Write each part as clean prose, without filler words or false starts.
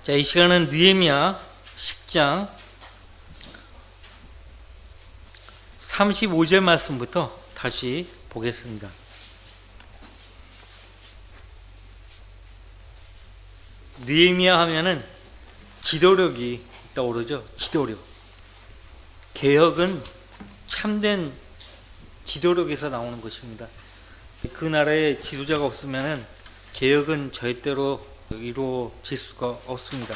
자, 이 시간은 느헤미야 10장 35절 말씀부터 다시 보겠습니다. 느헤미야 하면은 지도력이 떠오르죠. 지도력. 개혁은 참된 지도력에서 나오는 것입니다. 그 나라에 지도자가 없으면은 개혁은 절대로 이루어질 수가 없습니다.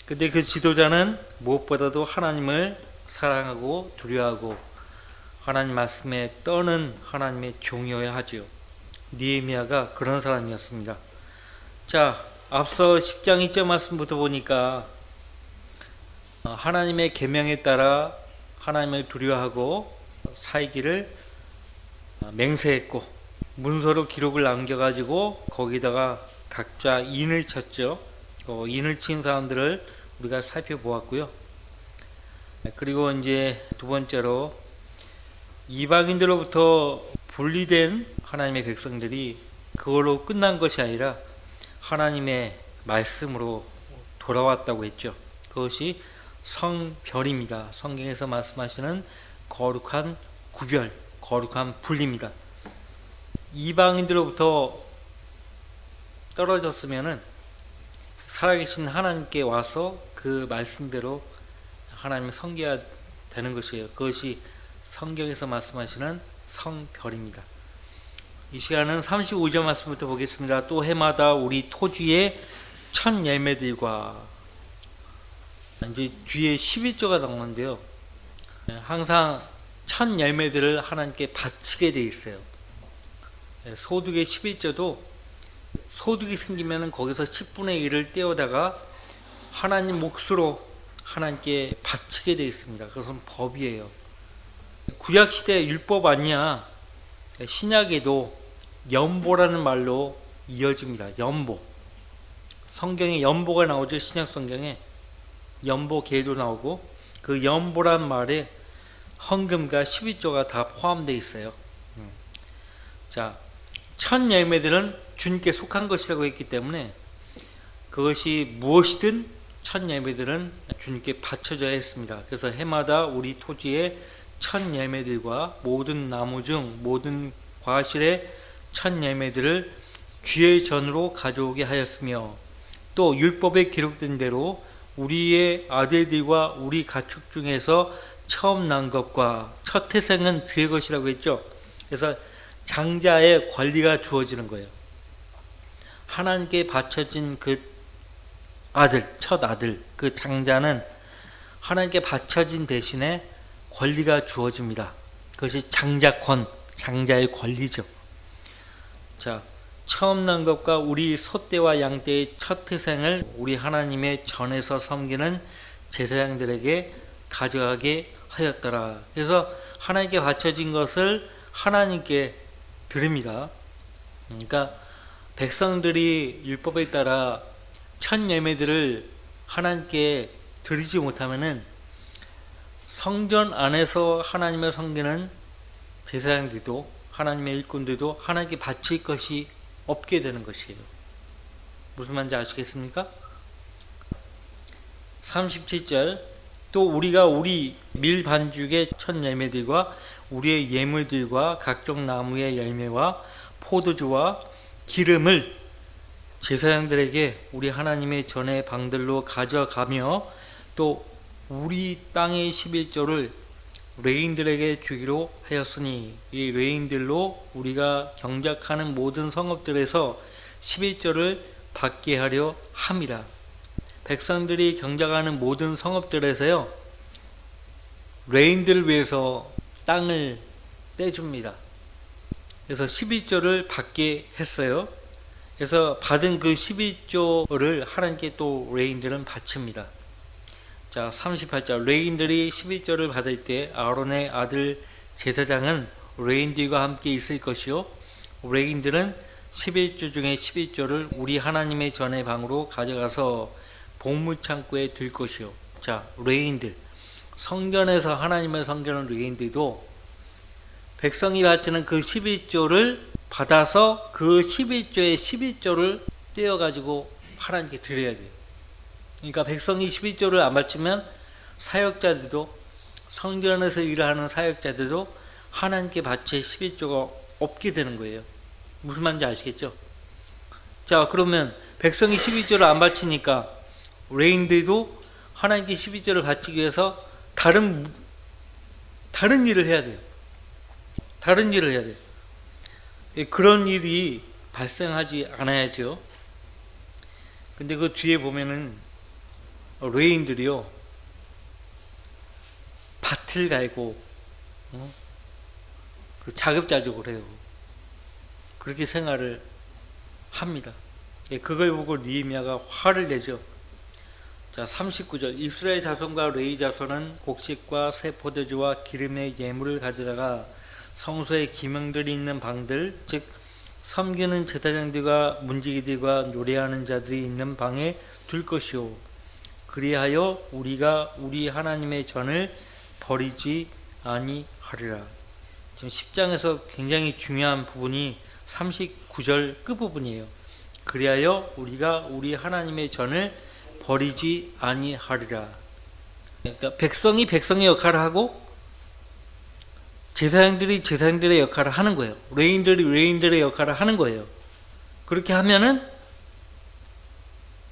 근데 그 지도자는 무엇보다도 하나님을 사랑하고 두려워하고 하나님 말씀에 떠는 하나님의 종이어야 하지요. 느헤미야가 그런 사람이었습니다. 자, 앞서 10장 2절 말씀부터 보니까 하나님의 계명에 따라 하나님을 두려워하고 살기를 맹세했고 문서로 기록을 남겨가지고 거기다가 각자 인을 쳤죠. 인을 친 사람들을 우리가 살펴보았고요. 그리고 이제 두 번째로 이방인들로부터 분리된 하나님의 백성들이 그걸로 끝난 것이 아니라 하나님의 말씀으로 돌아왔다고 했죠. 그것이 성별입니다. 성경에서 말씀하시는 거룩한 구별, 거룩한 분리입니다. 이방인들로부터 떨어졌으면은 살아계신 하나님께 와서 그 말씀대로 하나님을 섬겨야 되는 것이에요. 그것이 성경에서 말씀하시는 성별입니다. 이 시간은 35절 말씀부터 보겠습니다. 또 해마다 우리 토지의 첫 열매들과 이제 뒤에 11조가 나오는데요. 항상 첫 열매들을 하나님께 바치게 돼 있어요. 소득의 11조도 소득이 생기면 거기서 10분의 1을 떼어다가 하나님 몫으로 하나님께 바치게 되어 있습니다. 그것은 법이에요. 구약시대 율법 아니야. 신약에도 연보라는 말로 이어집니다. 연보. 성경에 연보가 나오죠. 신약 성경에 연보 계도 나오고 그 연보란 말에 헌금과 12조가 다 포함되어 있어요. 자, 첫 열매들은 주님께 속한 것이라고 했기 때문에 그것이 무엇이든 첫 열매들은 주님께 바쳐져야 했습니다. 그래서 해마다 우리 토지의 첫 열매들과 모든 나무 중 모든 과실의 첫 열매들을 주의 전으로 가져오게 하였으며 또 율법에 기록된 대로 우리의 아들들과 우리 가축 중에서 처음 난 것과 첫 태생은 주의 것이라고 했죠. 그래서 장자의 권리가 주어지는 거예요. 하나님께 바쳐진 그 아들, 첫 아들, 그 장자는 하나님께 바쳐진 대신에 권리가 주어집니다. 그것이 장자권, 장자의 권리죠. 자, 처음 난 것과 우리 소떼와 양떼의 첫 태생을 우리 하나님의 전에서 섬기는 제사장들에게 가져가게 하였더라. 그래서 하나님께 바쳐진 것을 하나님께 드립니다. 그러니까 백성들이 율법에 따라 첫 열매들을 하나님께 드리지 못하면은 성전 안에서 하나님을 섬기는 제사장들도 하나님의 일꾼들도 하나님께 바칠 것이 없게 되는 것이에요. 무슨 말인지 아시겠습니까? 37절 또 우리가 우리 밀 반죽의 첫 열매들과 우리의 예물들과 각종 나무의 열매와 포도주와 기름을 제사장들에게 우리 하나님의 전의 방들로 가져가며 또 우리 땅의 11조를 레인들에게 주기로 하였으니 이 레인들로 우리가 경작하는 모든 성읍들에서 11조를 받게 하려 함이라. 백성들이 경작하는 모든 성읍들에서요 레인들을 위해서 땅을 떼줍니다. 그래서 12조를 받게 했어요. 그래서 받은 그 12조를 하나님께 또 레인들은 바칩니다. 자, 38절 레인들이 11조를 받을 때 아론의 아들 제사장은 레인들과 함께 있을 것이요 레인들은 11조 중에 11조를 우리 하나님의 전의 방으로 가져가서 보물창고에 둘 것이요. 자, 레인들 성전에서 하나님을 섬기는 레인들도 백성이 바치는 그 11조를 받아서 그 11조의 11조를 떼어가지고 하나님께 드려야 돼요. 그러니까 백성이 11조를 안 바치면 사역자들도, 성전 안에서 일을 하는 사역자들도 하나님께 바칠 11조가 없게 되는 거예요. 무슨 말인지 아시겠죠? 자, 그러면 백성이 12조를 안 바치니까 레인들도 하나님께 12조를 바치기 위해서 다른 일을 해야 돼요. 다른 일을 해야 돼요. 그런 일이 발생하지 않아야죠. 근데 그 뒤에 보면은 레인들이요, 밭을 갈고 그 자급자족을 해요. 그렇게 생활을 합니다. 그걸 보고 느헤미야가 화를 내죠. 자, 39절. 이스라엘 자손과 레위 자손은 곡식과 새 포도주와 기름의 예물을 가져다가 성소에 기명들이 있는 방들, 즉 섬기는 제사장들과 문지기들과 노래하는 자들이 있는 방에 둘 것이요, 그리하여 우리가 우리 하나님의 전을 버리지 아니하리라. 지금 10장에서 굉장히 중요한 부분이 39절 끝부분이에요. 그리하여 우리가 우리 하나님의 전을 버리지 아니하리라. 그러니까 백성이 백성의 역할을 하고 제사장들이 제사장들의 역할을 하는 거예요. 레인들이 레인들의 역할을 하는 거예요. 그렇게 하면은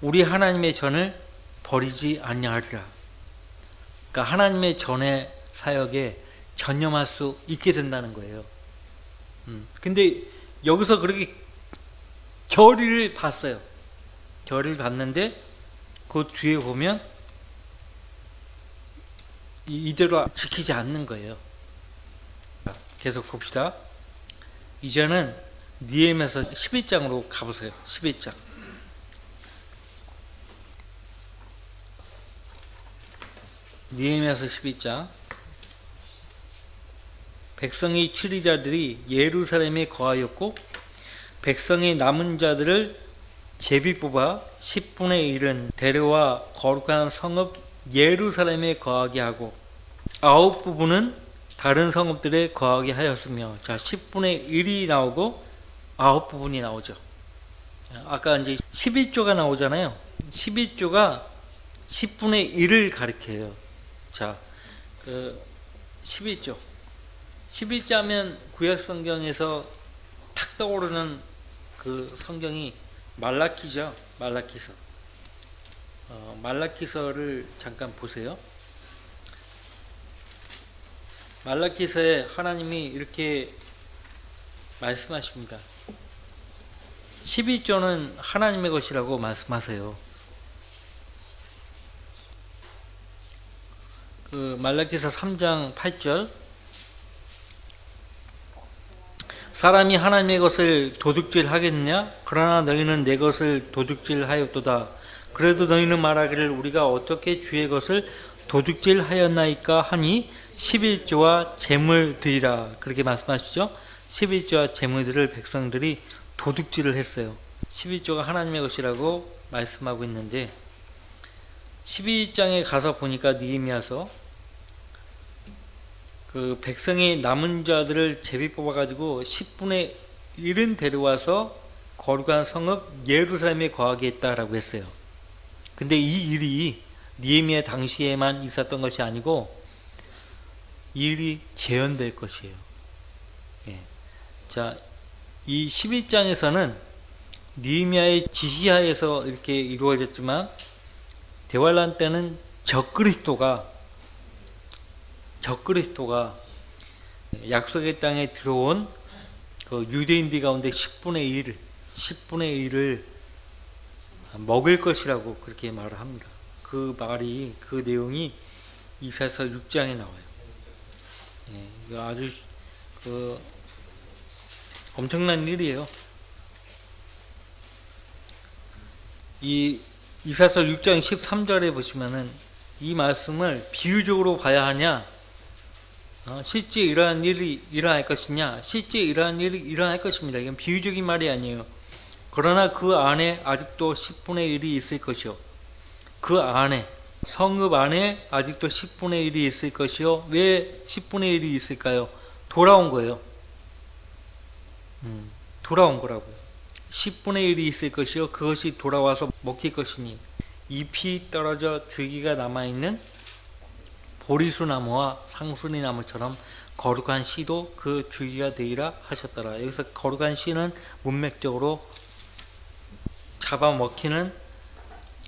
우리 하나님의 전을 버리지 아니하리라. 그러니까 하나님의 전의 사역에 전념할 수 있게 된다는 거예요. 근데 여기서 그렇게 결의를 봤어요. 결의를 봤는데 그 뒤에 보면 이대로 지키지 않는 거예요. 계속 봅시다. 이제는 느헤미야서 11장으로 가보세요. 11장. 느헤미야서 12장. 백성의 치리자들이 예루살렘에 거하였고 백성의 남은 자들을 제비 뽑아 10분의 1은 데려와 거룩한 성읍 예루살렘에 거하게 하고 9부분은 다른 성읍들에 거하게 하였으며, 자, 10분의 1이 나오고 9부분이 나오죠. 아까 이제 11조가 나오잖아요. 11조가 10분의 1을 가리켜요. 자, 그 11조. 11자면 구약 성경에서 탁 떠오르는 그 성경이 말라키죠. 말라키서. 말라키서를 잠깐 보세요. 말라키서에 하나님이 이렇게 말씀하십니다. 12조는 하나님의 것이라고 말씀하세요. 그 말라키서 3장 8절. 사람이 하나님의 것을 도둑질하겠느냐? 그러나 너희는 내 것을 도둑질하였도다. 그래도 너희는 말하기를 우리가 어떻게 주의 것을 도둑질하였나이까 하니 11조와 재물 드리라. 그렇게 말씀하시죠. 11조와 재물들을 백성들이 도둑질을 했어요. 11조가 하나님의 것이라고 말씀하고 있는데 12장에 가서 보니까 느헤미야서 그 백성의 남은 자들을 제비 뽑아가지고 10분의 1은 데려와서 거룩한 성읍 예루살렘에 거하게 했다라고 했어요. 근데 이 일이 느헤미야 당시에만 있었던 것이 아니고 이 일이 재현될 것이에요. 예. 자, 이 11장에서는 느헤미야의 지시하에서 이렇게 이루어졌지만 대환란 때는 적그리스도가 약속의 땅에 들어온 그 유대인들 가운데 10분의 1을 먹을 것이라고 그렇게 말을 합니다. 그 말이, 그 내용이 이사야서 6장에 나와요. 예, 아주 그 엄청난 일이에요. 이 이사야서 6장 13절에 보시면은 이 말씀을 비유적으로 봐야 하냐, 실제 이러한 일이 일어날 것이냐, 실제 이러한 일이 일어날 것입니다. 이건 비유적인 말이 아니에요. 그러나 그 안에 아직도 10분의 1이 있을 것이요, 그 안에 성읍 안에 아직도 10분의 1이 있을 것이요. 왜 10분의 1이 있을까요? 돌아온 거예요. 돌아온 거라고요. 10분의 1이 있을 것이요 그것이 돌아와서 먹힐 것이니 잎이 떨어져 줄기가 남아있는 보리수나무와 상수리나무처럼 거룩한 씨도 그 줄기가 되리라 하셨더라. 여기서 거룩한 씨는 문맥적으로 잡아먹히는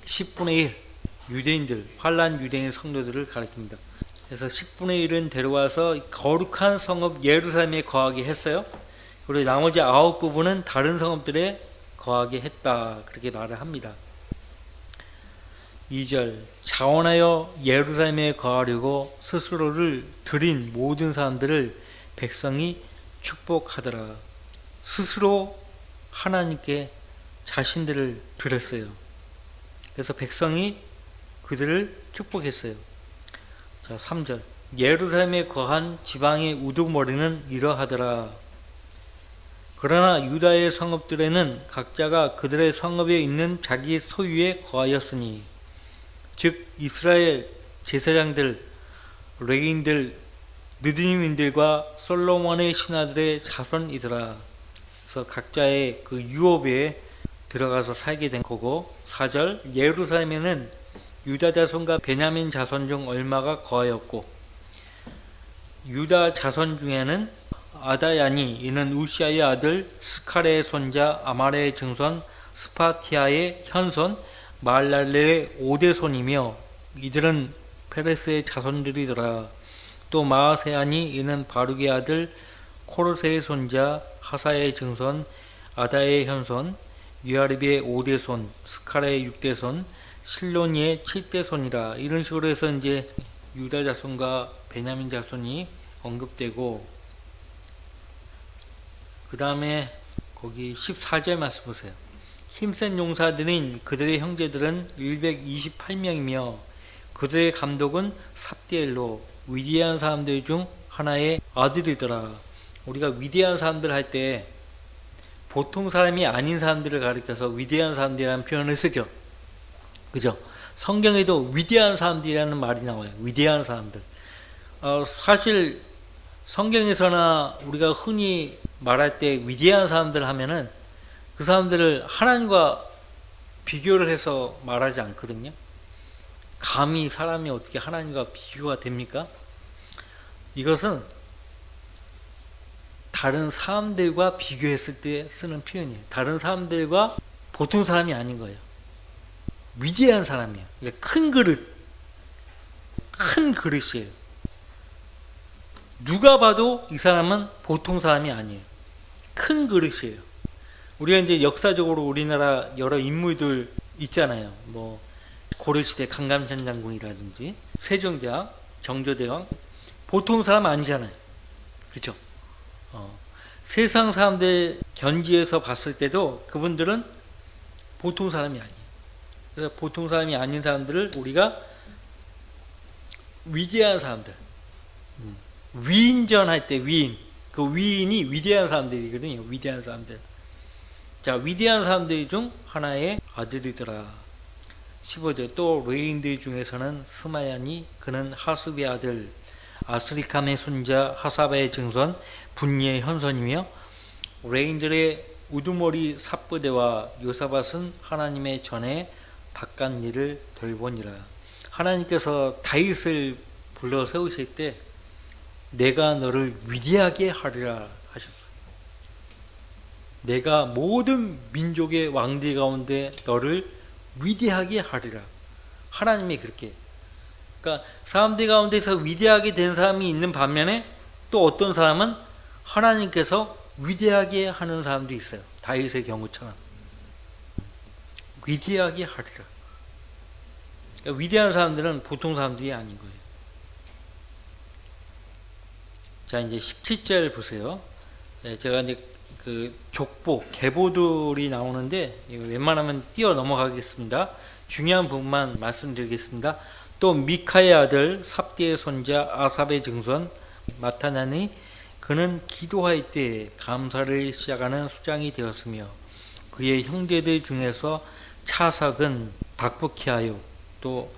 10분의 1 유대인들, 환란 유대인 성도들을 가리킵니다. 그래서 10분의 1은 데려와서 거룩한 성읍 예루살렘에 거하게 했어요. 그리고 나머지 9부분은 다른 성읍들에 거하게 했다. 그렇게 말을 합니다. 2절 자원하여 예루살렘에 거하려고 스스로를 드린 모든 사람들을 백성이 축복하더라. 스스로 하나님께 자신들을 드렸어요. 그래서 백성이 그들을 축복했어요. 자, 3절 예루살렘에 거한 지방의 우두머리는 이러하더라. 그러나 유다의 성읍들에는 각자가 그들의 성읍에 있는 자기 소유에 거하였으니 즉 이스라엘 제사장들, 레위인들, 느디님인들과 솔로몬의 신하들의 자손이더라. 그래서 각자의 그 유업에 들어가서 살게 된 거고 4절 예루살렘에는 유다 자손과 베냐민 자손 중 얼마가 거하였고 유다 자손 중에는 아다야니 이는 우시아의 아들 스카레의 손자 아마레의 증손 스파티아의 현손 말랄레의 5대손이며 이들은 페레스의 자손들이더라. 또 마아세아니 이는 바룩의 아들 코르세의 손자 하사의 증손 아다의 현손 유아립의 5대손 스카레의 6대손 실로니의 7대손이라. 이런 식으로 해서 이제 유다 자손과 베냐민 자손이 언급되고 그 다음에 거기 14절 말씀 보세요. 힘센 용사들인 그들의 형제들은 128명이며 그들의 감독은 삽디엘로 위대한 사람들 중 하나의 아들이더라. 우리가 위대한 사람들 할 때 보통 사람이 아닌 사람들을 가리켜서 위대한 사람들이라는 표현을 쓰죠. 그죠? 성경에도 위대한 사람들이라는 말이 나와요. 위대한 사람들. 사실 성경에서나 우리가 흔히 말할 때 위대한 사람들 하면은 그 사람들을 하나님과 비교를 해서 말하지 않거든요. 감히 사람이 어떻게 하나님과 비교가 됩니까? 이것은 다른 사람들과 비교했을 때 쓰는 표현이에요. 다른 사람들과 보통 사람이 아닌 거예요. 위대한 사람이에요. 그러니까 큰 그릇, 큰 그릇이에요. 누가 봐도 이 사람은 보통 사람이 아니에요. 큰 그릇이에요. 우리가 이제 역사적으로 우리나라 여러 인물들 있잖아요. 뭐 고려시대 강감찬 장군이라든지 세종대왕, 정조대왕 보통 사람 아니잖아요. 그렇죠? 세상 사람들 견지에서 봤을 때도 그분들은 보통 사람이 아니에요. 그래서 보통 사람이 아닌 사람들을 우리가 위대한 사람들, 위인전 할 때 위인, 그 위인이 위대한 사람들이거든요. 위대한 사람들. 자, 위대한 사람들 중 하나의 아들이더라. 15절 또 레위인들 중에서는 스마야니 그는 하수비의 아들 아스리캄의 손자 하사바의 증손 분리의 현손이며 레위인들의 우두머리 삽부대와 요사밧은 하나님의 전에 바깥 일을 돌보니라. 하나님께서 다윗을 불러 세우실 때 내가 너를 위대하게 하리라 하셨어요. 내가 모든 민족의 왕들 가운데 너를 위대하게 하리라. 하나님이 그렇게. 그러니까 사람들 가운데서 위대하게 된 사람이 있는 반면에 또 어떤 사람은 하나님께서 위대하게 하는 사람도 있어요. 다윗의 경우처럼. 위대하게 하리라. 그러니까 위대한 사람들은 보통 사람들이 아닌 거예요. 자, 이제 17절 보세요. 제가 이제 그 족보, 계보들이 나오는데 웬만하면 뛰어 넘어가겠습니다. 중요한 부분만 말씀드리겠습니다. 또 미카의 아들 삽디의 손자 아삽의 증손 마타냐니 그는 기도할 때 감사를 시작하는 수장이 되었으며 그의 형제들 중에서 차삭은 박부키하요 또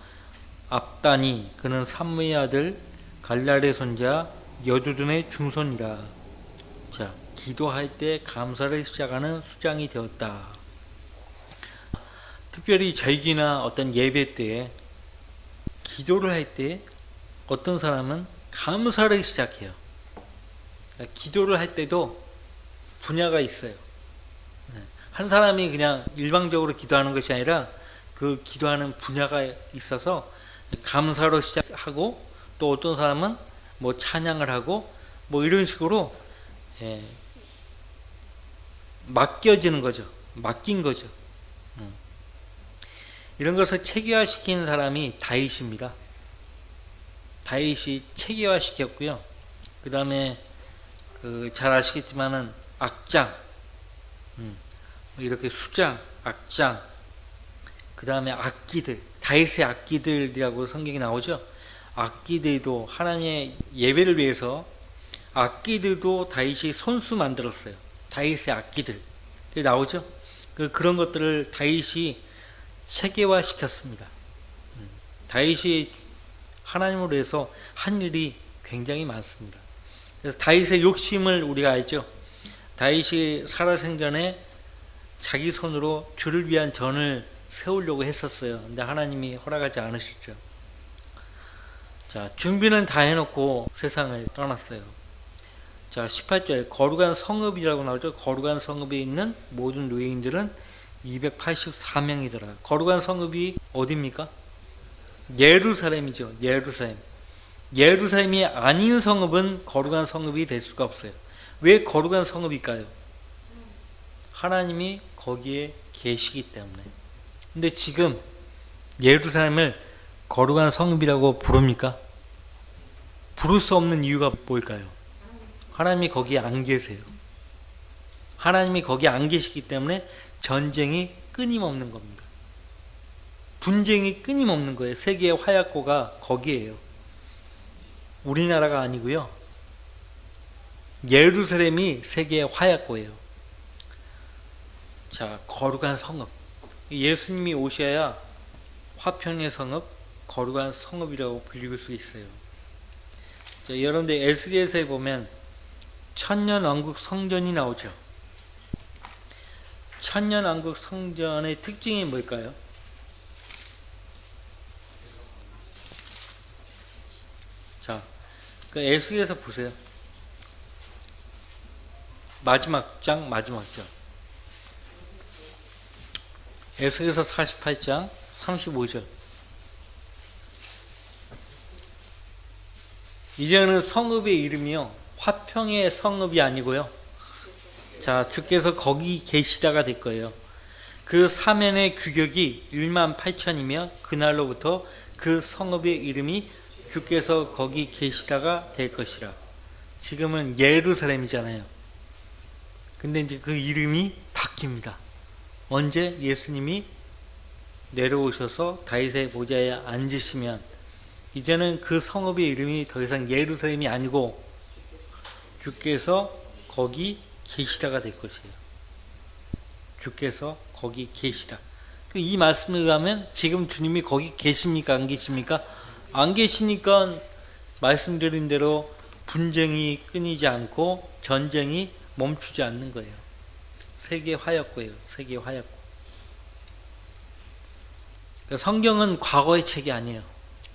압다니 그는 삼무의 아들 갈랄의 손자 여두둔의 중손이라. 자, 기도할 때 감사를 시작하는 수장이 되었다. 특별히 절기나 어떤 예배 때에 기도를 할 때 어떤 사람은 감사를 시작해요. 그러니까 기도를 할 때도 분야가 있어요. 한 사람이 그냥 일방적으로 기도하는 것이 아니라 그 기도하는 분야가 있어서 감사로 시작하고, 또 어떤 사람은 뭐 찬양을 하고 뭐 이런 식으로 맡겨지는 거죠. 맡긴 거죠. 이런 것을 체계화시킨 사람이 다윗입니다. 다윗이 체계화시켰고요. 그 다음에 잘 아시겠지만은 악장, 이렇게 수장, 악장, 그 다음에 악기들, 다윗의 악기들이라고 성경이 나오죠. 악기들도 하나님의 예배를 위해서 악기들도 다윗이 손수 만들었어요. 다윗의 악기들 나오죠. 그런 것들을 다윗이 체계화 시켰습니다. 다윗이 하나님을 위해서 한 일이 굉장히 많습니다. 그래서 다윗의 욕심을 우리가 알죠. 다윗이 살아생전에 자기 손으로 주를 위한 전을 세우려고 했었어요. 근데 하나님이 허락하지 않으셨죠. 자, 준비는 다 해놓고 세상을 떠났어요. 자, 18절 거룩한 성읍이라고 나오죠. 거룩한 성읍에 있는 모든 노예인들은 284명이더라. 거룩한 성읍이 어디입니까? 예루살렘이죠. 예루살렘. 예루살렘이 아닌 성읍은 거룩한 성읍이 될 수가 없어요. 왜 거룩한 성읍일까요? 하나님이 거기에 계시기 때문에. 근데 지금 예루살렘을 거룩한 성읍이라고 부릅니까? 부를 수 없는 이유가 뭘까요? 하나님이 거기에 안 계세요. 하나님이 거기에 안 계시기 때문에 전쟁이 끊임없는 겁니다. 분쟁이 끊임없는 거예요. 세계의 화약고가 거기에요. 우리나라가 아니고요. 예루살렘이 세계의 화약고예요. 자, 거룩한 성읍. 예수님이 오셔야 화평의 성읍, 거룩한 성읍이라고 불릴 수 있어요. 자, 여러분들 에스겔서에 보면 천년왕국 성전이 나오죠. 천년왕국 성전의 특징이 뭘까요? 자, 그 에스겔서 보세요. 마지막 장. 에스겔서 48장 35절. 이제는 성읍의 이름이요, 화평의 성읍이 아니고요. 자, 주께서 거기 계시다가 될 거예요. 그 사면의 규격이 18,000이며 그날로부터 그 성읍의 이름이 주께서 거기 계시다가 될 것이라. 지금은 예루살렘이잖아요. 근데 이제 그 이름이 바뀝니다. 언제? 예수님이 내려오셔서 다윗의 보좌에 앉으시면 이제는 그 성읍의 이름이 더 이상 예루살렘이 아니고 주께서 거기 계시다가 될 것이에요. 주께서 거기 계시다. 이 말씀에 의하면 지금 주님이 거기 계십니까? 안 계십니까? 안 계시니까 말씀드린 대로 분쟁이 끊이지 않고 전쟁이 멈추지 않는 거예요. 세계 화약고예요. 세계 화약고. 성경은 과거의 책이 아니에요.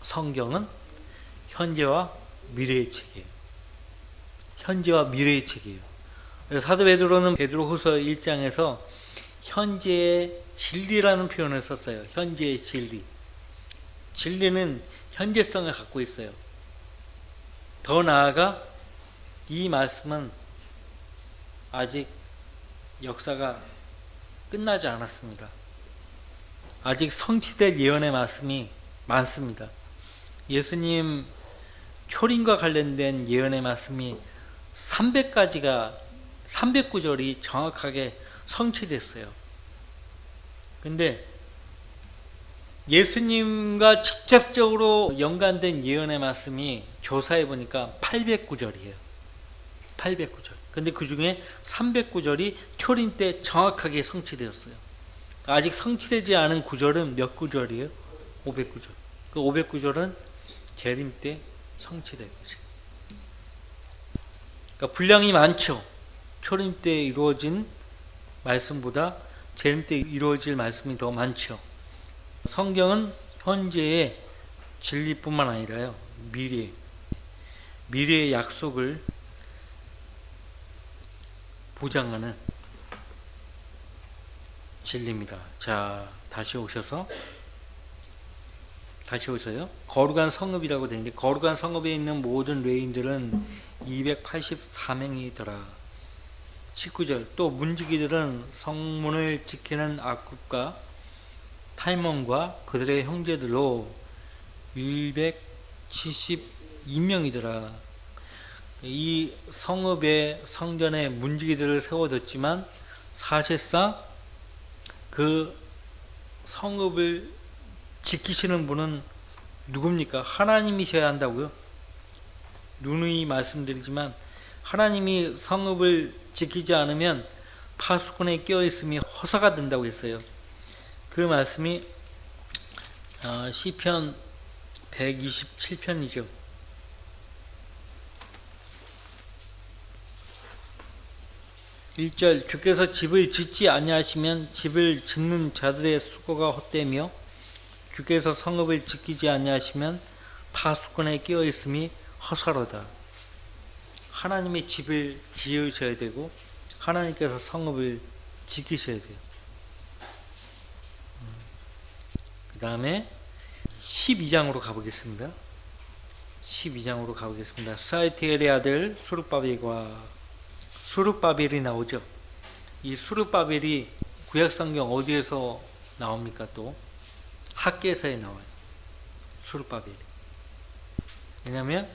성경은 현재와 미래의 책이에요. 현재와 미래의 책이에요. 사도 베드로는 베드로후서 1장에서 현재의 진리라는 표현을 썼어요. 현재의 진리. 진리는 현재성을 갖고 있어요. 더 나아가 이 말씀은 아직 역사가 끝나지 않았습니다. 아직 성취될 예언의 말씀이 많습니다. 예수님 초림과 관련된 예언의 말씀이 300구절이 정확하게 성취됐어요. 근데 예수님과 직접적으로 연관된 예언의 말씀이 조사해 보니까 800구절이에요. 800구절. 근데 그 중에 300구절이 초림 때 정확하게 성취되었어요. 아직 성취되지 않은 구절은 몇 구절이에요? 500구절. 그 500구절은 재림 때 성취될 것이에요. 그러니까 분량이 많죠. 초림 때 이루어진 말씀보다 재림 때 이루어질 말씀이 더 많죠. 성경은 현재의 진리뿐만 아니라요, 미래의 약속을 보장하는 진리입니다. 자, 다시 오셔요. 거룩한 성읍이라고 되어 있는데, 거룩한 성읍에 있는 모든 레인들은 284명이더라. 19절, 또 문지기들은 성문을 지키는 악국과 탈몬과 그들의 형제들로 172명이더라. 이 성읍의 성전에 문지기들을 세워뒀지만 사실상 그 성읍을 지키시는 분은 누굽니까? 하나님이셔야 한다고요. 누누이 말씀드리지만 하나님이 성읍을 지키지 않으면 파수꾼에 껴있음이 허사가 된다고 했어요. 그 말씀이 시편 127편이죠. 1절, 주께서 집을 짓지 아니하시면 집을 짓는 자들의 수고가 헛되며 주께서 성읍을 지키지 아니하시면 파수꾼에 끼어 있음이 허사로다. 하나님의 집을 지으셔야 되고 하나님께서 성읍을 지키셔야 돼요. 그 다음에 12장으로 가보겠습니다. 12장으로 가보겠습니다. 스알티엘의 아들 수룹바벨이 나오죠. 이 수룹바벨이 구약성경 어디에서 나옵니까? 또 학개서에 나와요. 수룹바벨. 왜냐하면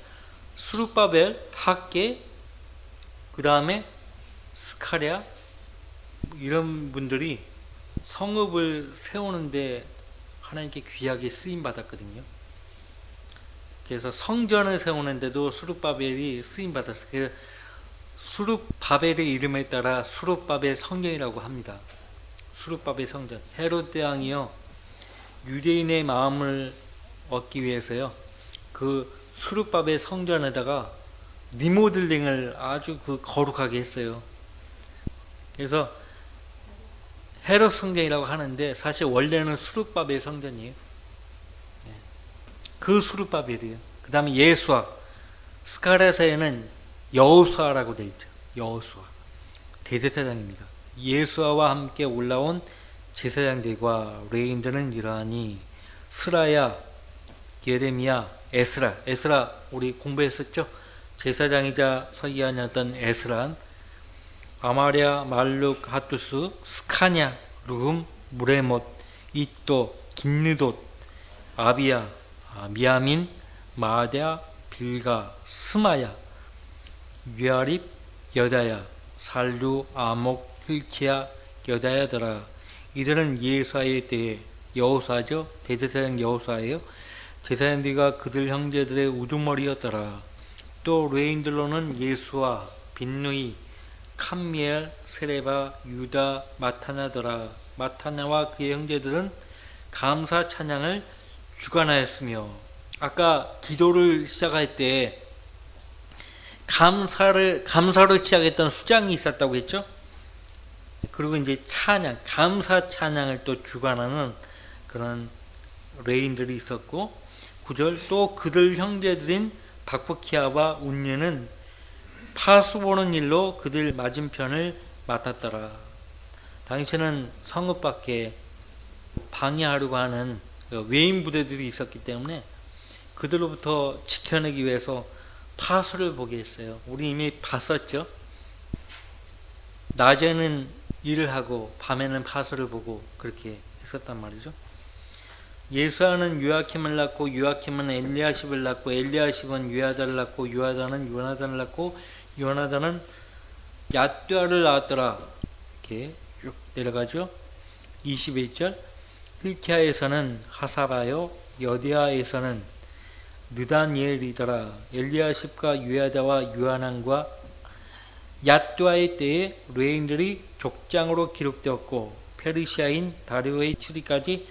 수룹바벨, 학개, 그 다음에 스가랴, 이런 분들이 성읍을 세우는데 하나님께 귀하게 쓰임 받았거든요. 그래서 성전을 세우는데도 수룹바벨이 쓰임 받았어요. 그래서 수룹바벨의 이름에 따라 수룹바벨 성전이라고 합니다. 수룹바벨 성전. 헤롯 왕이요, 유대인의 마음을 얻기 위해서요, 그 수룹바벨 성전에다가 리모델링을 아주 거룩하게 했어요. 그래서 헤롯 성전이라고 하는데 사실 원래는 수룹바벨 성전이에요. 그 수룹바벨이에요. 그 다음에 예수아, 스가랴서에는 여호수아라고 되어 있죠. 여호수아, 대제사장입니다. 예수아와 함께 올라온 제사장들과 레인들은 이러하니 스라야, 예레미야, 에스라 우리 공부했었죠. 제사장이자 서기관이었던 에스라, 아마랴, 말룩, 하투스, 스카냐, 르흠, 무레못, 이또, 긴느돗, 아비야, 미야민, 마랴, 빌가, 스마야, 유아립, 여다야, 살루, 아목, hilki야, 여다야더라. 이들은 예수아의 때에, 여호수아죠. 대제사장 여호수아예요. 제사장들과 그들 형제들의 우두머리였더라. 또 레인들로는 예수아, 빈누이, 캄미엘, 세레바, 유다, 마타냐더라. 마타냐와 그의 형제들은 감사 찬양을 주관하였으며, 아까 기도를 시작할 때 감사로 시작했던 수장이 있었다고 했죠. 그리고 이제 찬양, 감사 찬양을 또 주관하는 그런 레인들이 있었고, 9절, 또 그들 형제들인 박부키아와 운니는 파수 보는 일로 그들 맞은편을 맡았더라. 당시에는 성읍 밖에 방해하려고 하는 외인 부대들이 있었기 때문에 그들로부터 지켜내기 위해서 파수를 보게 했어요. 우리 이미 봤었죠. 낮에는 일을 하고 밤에는 파수를 보고 그렇게 했었단 말이죠. 예수아는 요아킴을 낳고 요아킴은 엘리야십을 낳고 엘리야십은 요야다를 낳고 요야다는 요나단을 낳고 요나단은 얏두아를 낳았더라. 이렇게 쭉 내려가죠. 21절, hilki야에서는 하사바요, 여디아에서는 느다니엘이더라. 엘리야십과 요야다와 요하난과 얏두아의 때에 레인들이 족장으로 기록되었고 페르시아인 다리오의 치리까지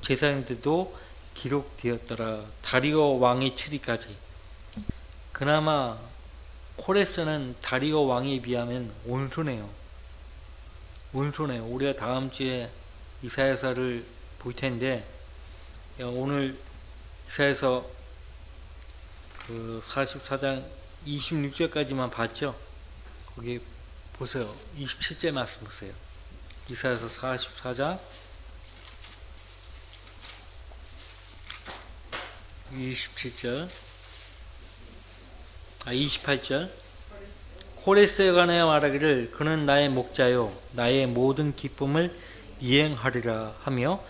제사장들도 기록되었더라. 다리오 왕의 치리까지. 그나마 코레스는 다리오 왕에 비하면 온순해요. 온순해요. 우리가 다음 주에 이사야서를 볼 텐데, 오늘 이사야서 그 44장 26절까지만 봤죠? 거기 보세요. 27절 말씀 보세요. 이사야서 44장 27절 28절 코레스에 관하여 말하기를 그는 나의 목자요 나의 모든 기쁨을 이행하리라 하며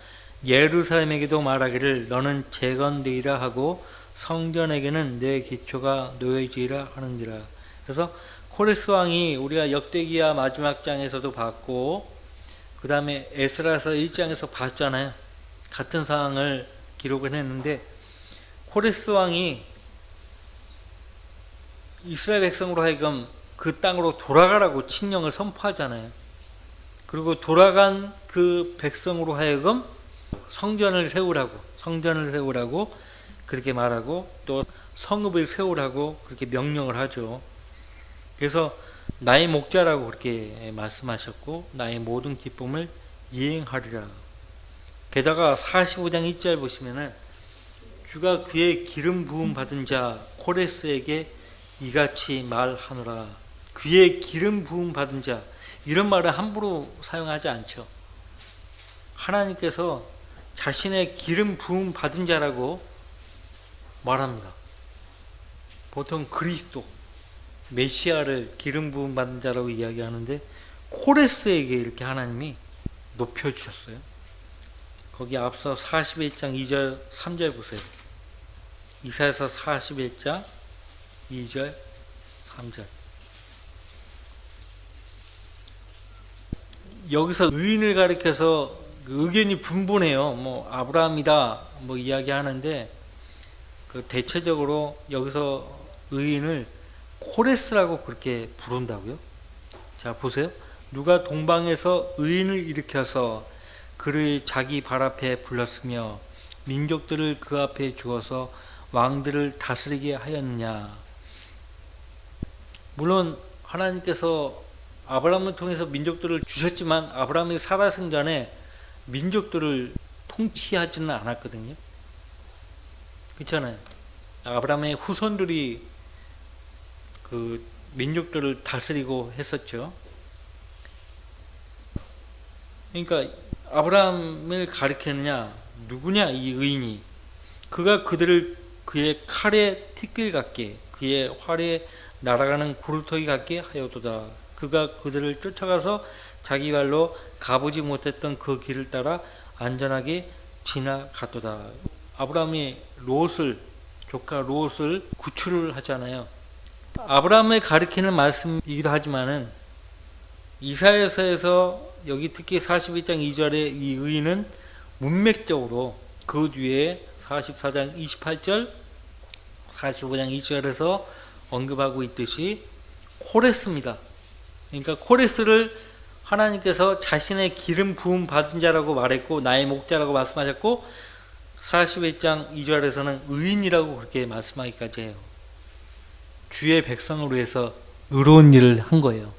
예루살렘에게도 말하기를 너는 재건되리라 하고 성전에게는 내 기초가 놓여지리라 하는지라. 그래서 코레스 왕이 우리가 역대기야 마지막 장에서도 봤고 그 다음에 에스라서 1장에서 봤잖아요. 같은 상황을 기록을 했는데 코레스 왕이 이스라엘 백성으로 하여금 그 땅으로 돌아가라고 칙령을 선포하잖아요. 그리고 돌아간 그 백성으로 하여금 성전을 세우라고 그렇게 말하고 또 성읍을 세우라고 그렇게 명령을 하죠. 그래서 나의 목자라고 그렇게 말씀하셨고 나의 모든 기쁨을 이행하리라. 게다가 45장 1절 보시면은 주가 그의 기름 부음 받은 자 코레스에게 이같이 말하노라. 그의 기름 부음 받은 자, 이런 말을 함부로 사용하지 않죠. 하나님께서 자신의 기름 부음 받은 자라고 말합니다. 보통 그리스도 메시아를 기름 부음 받은 자라고 이야기하는데 코레스에게 이렇게 하나님이 높여주셨어요. 거기 앞서 41장 2절 3절 보세요. 이사야서 41장 2절 3절 여기서 의인을 가리켜서 의견이 분분해요. 뭐 아브라함이다 뭐 이야기하는데 그 대체적으로 여기서 의인을 코레스라고 그렇게 부른다고요. 자 보세요. 누가 동방에서 의인을 일으켜서 그를 자기 발 앞에 불렀으며 민족들을 그 앞에 주어서 왕들을 다스리게 하였느냐. 물론 하나님께서 아브라함을 통해서 민족들을 주셨지만 아브라함이 살아생 전에 민족들을 통치하지는 않았거든요. 그렇잖아요. 아브라함의 후손들이 그 민족들을 다스리고 했었죠. 그러니까 아브라함을 가리키느냐, 누구냐 이 의인이. 그가 그들을 그의 칼에 티끌 같게 그의 활에 날아가는 구루터기 같게 하였도다. 그가 그들을 쫓아가서 자기 발로 가보지 못했던 그 길을 따라 안전하게 지나갔도다. 아브라함이 조카 롯을 구출을 하잖아요. 아브라함을 가리키는 말씀이기도 하지만은 이사야서에서 여기 특히 41장 2절의 이 의인은 문맥적으로 그 뒤에 44장 28절 45장 2절에서 언급하고 있듯이 코레스입니다. 그러니까 코레스를 하나님께서 자신의 기름 부음 받은 자라고 말했고 나의 목자라고 말씀하셨고 41장 2절에서는 의인이라고 그렇게 말씀하기까지 해요. 주의 백성을 위해서 의로운 일을 한 거예요.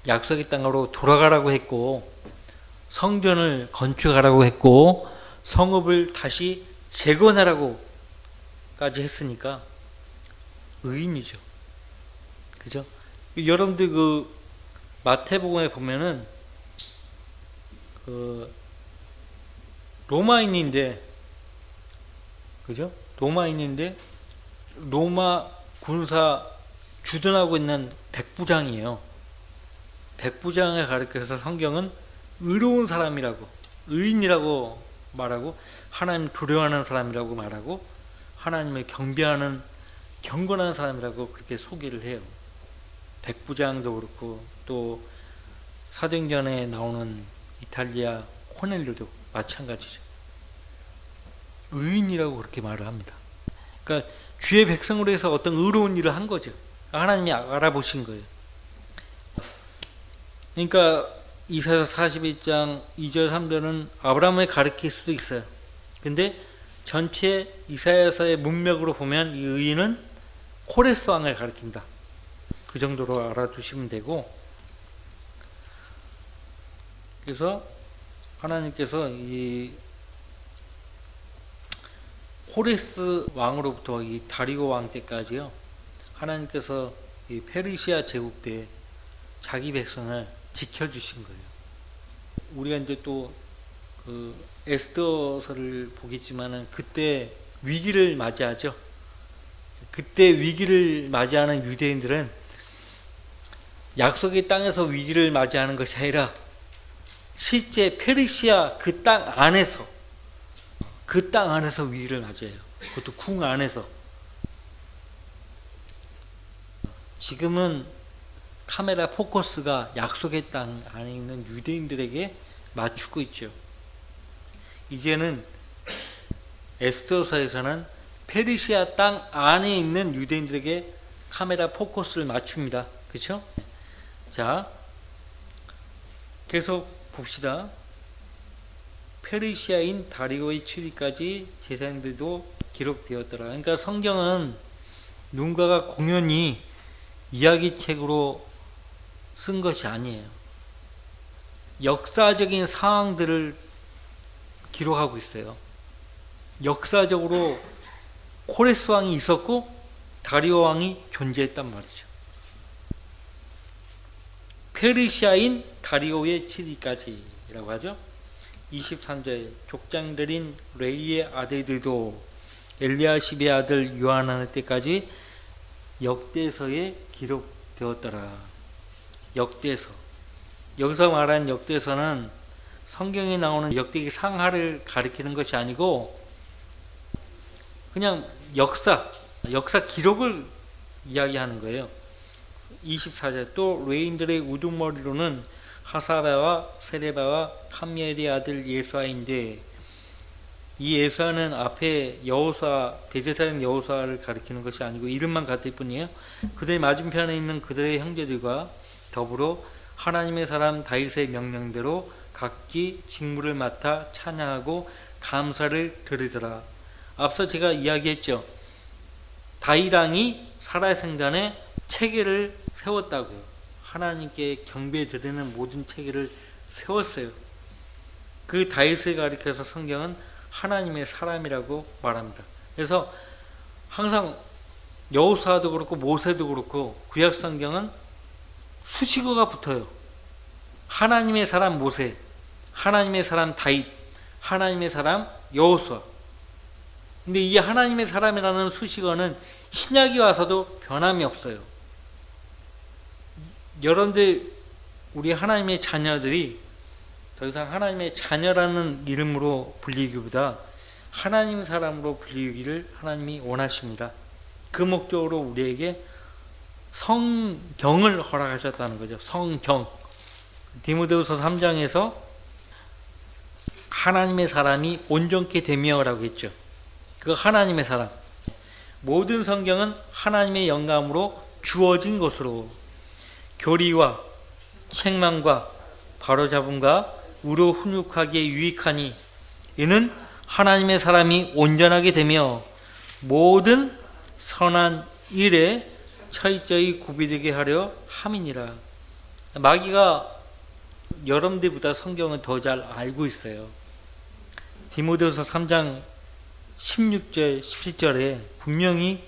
약속의 땅으로 돌아가라고 했고 성전을 건축하라고 했고 성읍을 다시 재건하라고까지 했으니까 의인이죠. 그죠? 여러분들 그 마태복음에 보면은 그 로마인인데 그죠? 로마인인데 로마 군사 주둔하고 있는 백부장이에요. 백부장을 가리켜서 성경은 의로운 사람이라고 의인이라고 말하고 하나님 두려워하는 사람이라고 말하고 하나님을 경배하는 경건한 사람이라고 그렇게 소개를 해요. 백부장도 그렇고 또 사도행전에 나오는 이탈리아 코넬료도 마찬가지죠. 의인이라고 그렇게 말을 합니다. 그러니까 주의 백성으로 해서 어떤 의로운 일을 한 거죠. 하나님이 알아보신 거예요. 그러니까 이사야서 41장 2절 3절은 아브라함을 가리킬 수도 있어요. 근데 전체 이사야서의 문맥으로 보면 이 의인은 코레스 왕을 가리킨다. 그 정도로 알아두시면 되고, 그래서 하나님께서 이 코레스 왕으로부터 이 다리오 왕 때까지요, 하나님께서 이 페르시아 제국 때 자기 백성을 지켜주신 거예요. 우리가 이제 또 그 에스더서를 보겠지만은 그때 위기를 맞이하죠. 그때 위기를 맞이하는 유대인들은 약속의 땅에서 위기를 맞이하는 것이 아니라 실제 페르시아 그 땅 안에서 위기를 맞이해요. 그것도 궁 안에서. 지금은 카메라 포커스가 약속의 땅 안에 있는 유대인들에게 맞추고 있죠. 이제는 에스더서에서는 페르시아 땅 안에 있는 유대인들에게 카메라 포커스를 맞춥니다. 그렇죠? 자, 계속 봅시다. 페르시아인 다리오의 취리까지 제사장들도 기록되었더라. 그러니까 성경은 누군가가 공연히 이야기책으로 쓴 것이 아니에요. 역사적인 상황들을 기록하고 있어요. 역사적으로 코레스 왕이 있었고 다리오 왕이 존재했단 말이죠. 페르시아인 다리오의 치리까지라고 하죠. 23절 족장들인 레이의 아들들도 엘리야십의 아들 요하나는 때까지 역대서에 기록되었더라. 역대서. 여기서 말한 역대서는 성경에 나오는 역대기 상하를 가리키는 것이 아니고 그냥 역사 기록을 이야기하는 거예요. 24절 또 레인들의 우두머리로는 하사바와 세레바와 캄미엘의 아들 예수아인데, 이 예수아는 앞에 여호수아 대제사장 여호수아를 가리키는 것이 아니고 이름만 같을 뿐이에요. 그들의 맞은편에 있는 그들의 형제들과 더불어 하나님의 사람 다윗의 명령대로 각기 직무를 맡아 찬양하고 감사를 드리더라. 앞서 제가 이야기했죠. 다윗 왕이 살아생전에 체계를 세웠다고요. 하나님께 경배 드리는 모든 체계를 세웠어요. 그 다윗을 가리켜서 성경은 하나님의 사람이라고 말합니다. 그래서 항상 여호수아도 그렇고 모세도 그렇고 구약 성경은 수식어가 붙어요. 하나님의 사람 모세, 하나님의 사람 다윗, 하나님의 사람 여호수아. 근데 이 하나님의 사람이라는 수식어는 신약이 와서도 변함이 없어요. 여러분들 우리 하나님의 자녀들이 더 이상 하나님의 자녀라는 이름으로 불리기보다 하나님 사람으로 불리기를 하나님이 원하십니다. 그 목적으로 우리에게 성경을 허락하셨다는 거죠. 성경. 디모데후서 3장에서 하나님의 사람이 온전케 되며라고 했죠. 그 하나님의 사람. 모든 성경은 하나님의 영감으로 주어진 것으로 교리와 책망과 바로잡음과 우로 훈육하기에 유익하니 이는 하나님의 사람이 온전하게 되며 모든 선한 일에 철저히 구비되게 하려 함이니라. 마귀가 여러분들보다 성경은 더 잘 알고 있어요. 디모데후서 3장 16절 17절에 분명히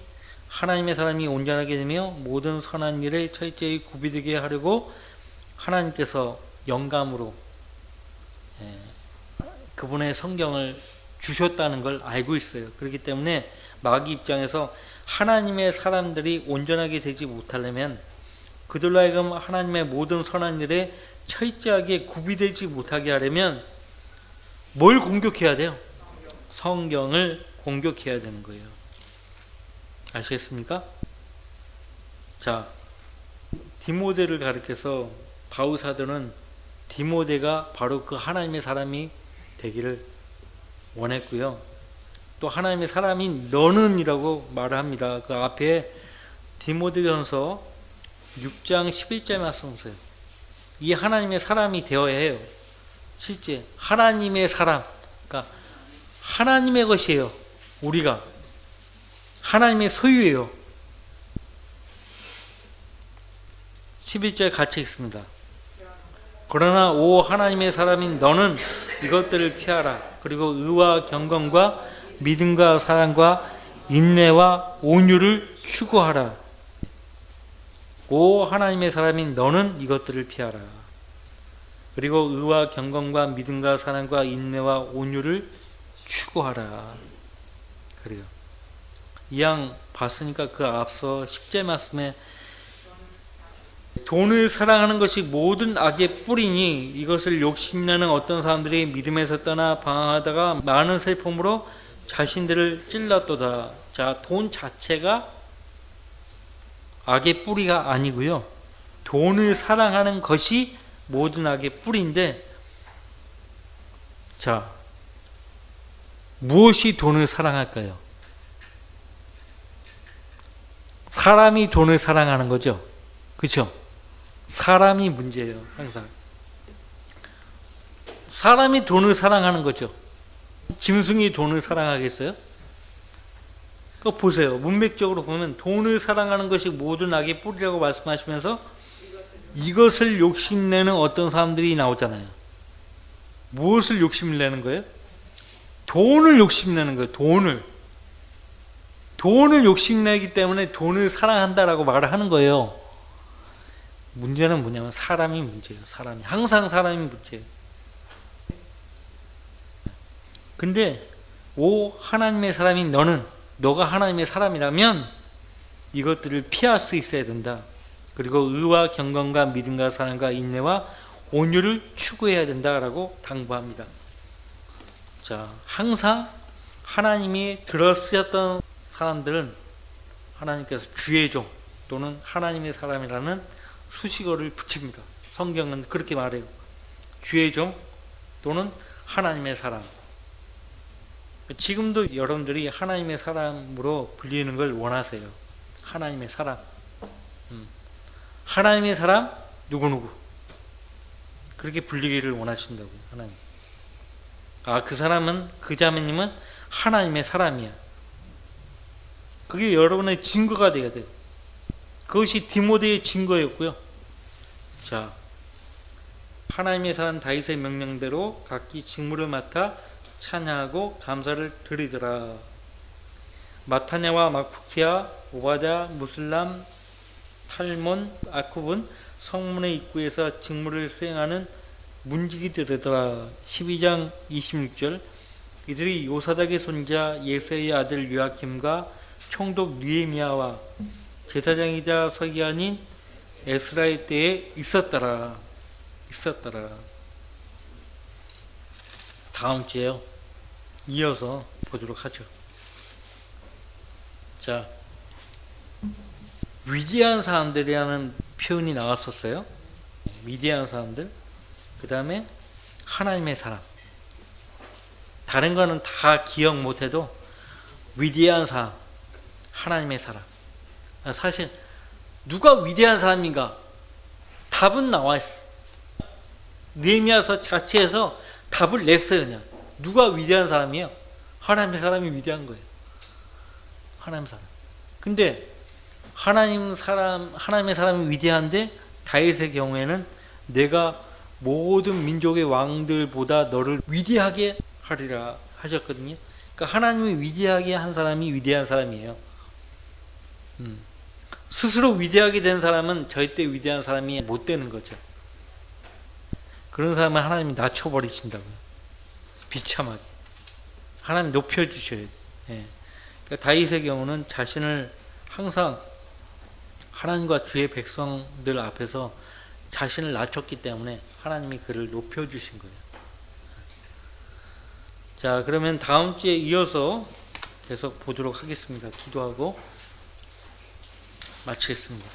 하나님의 사람이 온전하게 되며 모든 선한 일에 철저히 구비되게 하려고 하나님께서 영감으로 그분의 성경을 주셨다는 걸 알고 있어요. 그렇기 때문에 마귀 입장에서 하나님의 사람들이 온전하게 되지 못하려면, 그들로 하여금 하나님의 모든 선한 일에 철저하게 구비되지 못하게 하려면 뭘 공격해야 돼요? 성경을 공격해야 되는 거예요. 아시겠습니까? 자, 디모데를 가리켜서 바울 사도는 디모데가 바로 그 하나님의 사람이 되기를 원했고요. 또 하나님의 사람인 너는 이라고 말을 합니다. 그 앞에 디모데전서 6장 11절 말씀 보세요. 이 하나님의 사람이 되어야 해요. 실제 하나님의 사람, 그러니까 하나님의 것이에요. 우리가 하나님의 소유예요. 11절에 같이 있습니다. 그러나 오 하나님의 사람인 너는 이것들을 피하라. 그리고 의와 경건과 믿음과 사랑과 인내와 온유를 추구하라. 오 하나님의 사람인 너는 이것들을 피하라. 그리고 의와 경건과 믿음과 사랑과 인내와 온유를 추구하라. 그래요. 이왕 봤으니까 그 앞서 10절 말씀에 돈을 사랑하는 것이 모든 악의 뿌리니 이것을 욕심내는 어떤 사람들이 믿음에서 떠나 방황하다가 많은 슬픔으로 자신들을 찔렀도다. 자, 돈 자체가 악의 뿌리가 아니고요. 돈을 사랑하는 것이 모든 악의 뿌리인데, 자, 무엇이 돈을 사랑할까요? 사람이 돈을 사랑하는 거죠. 그렇죠? 사람이 문제예요. 항상 사람이 돈을 사랑하는 거죠. 짐승이 돈을 사랑하겠어요? 그거 보세요. 문맥적으로 보면 돈을 사랑하는 것이 모든 악의 뿌리라고 말씀하시면서 이것을 욕심내는 어떤 사람들이 나오잖아요. 무엇을 욕심을 내는 거예요? 돈을 욕심내는 거예요. 돈을 욕심내기 때문에 돈을 사랑한다라고 말을 하는 거예요. 문제는 뭐냐면 사람이 문제예요. 사람이. 항상 사람이 문제예요. 근데 오 하나님의 사람인 너가 하나님의 사람이라면 이것들을 피할 수 있어야 된다. 그리고 의와 경건과 믿음과 사랑과 인내와 온유를 추구해야 된다라고 당부합니다. 자, 항상 하나님이 들어쓰셨던 사람들은 하나님께서 주의 종 또는 하나님의 사람이라는 수식어를 붙입니다. 성경은 그렇게 말해요. 주의 종 또는 하나님의 사람. 지금도 여러분들이 하나님의 사람으로 불리는 걸 원하세요. 하나님의 사람. 하나님의 사람 누구누구. 그렇게 불리기를 원하신다고요. 하나님. 그 사람은, 그 자매님은 하나님의 사람이야. 그게 여러분의 증거가 되어야 돼요. 그것이 디모데의 증거였고요. 자, 하나님의 사람 다윗의 명령대로 각기 직무를 맡아 찬양하고 감사를 드리더라. 마타냐와 마쿠키아, 오바댜, 무슬람, 탈몬, 아쿰은 성문의 입구에서 직무를 수행하는 문지기들이더라. 12장 26절. 이들이 요사닥의 손자 예세의 아들 요아킴과 총독 느헤미야와 제사장이자 서기관인 에스라의 때에 있었더라. 다음 주에요. 이어서 보도록 하죠. 자, 위대한 사람들이라는 표현이 나왔었어요. 위대한 사람들. 그 다음에 하나님의 사람. 다른 거는 다 기억 못해도 위대한 사람, 하나님의 사람. 사실 누가 위대한 사람인가? 답은 나와 있어. 느헤미야서 자체에서 답을 냈어요. 그냥 누가 위대한 사람이에요? 하나님의 사람이 위대한 거예요. 하나님의 사람. 근데 하나님의 사람이 위대한데 다윗의 경우에는 내가 모든 민족의 왕들보다 너를 위대하게 하리라 하셨거든요. 그러니까 하나님이 위대하게 한 사람이 위대한 사람이에요. 스스로 위대하게 된 사람은 절대 위대한 사람이 못 되는 거죠. 그런 사람은 하나님이 낮춰버리신다고요. 비참하게. 하나님 높여주셔야 돼요. 예. 그러니까 다윗의 경우는 자신을 항상 하나님과 주의 백성들 앞에서 자신을 낮췄기 때문에 하나님이 그를 높여주신 거예요. 자, 그러면 다음 주에 이어서 계속 보도록 하겠습니다. 기도하고 마치겠습니다.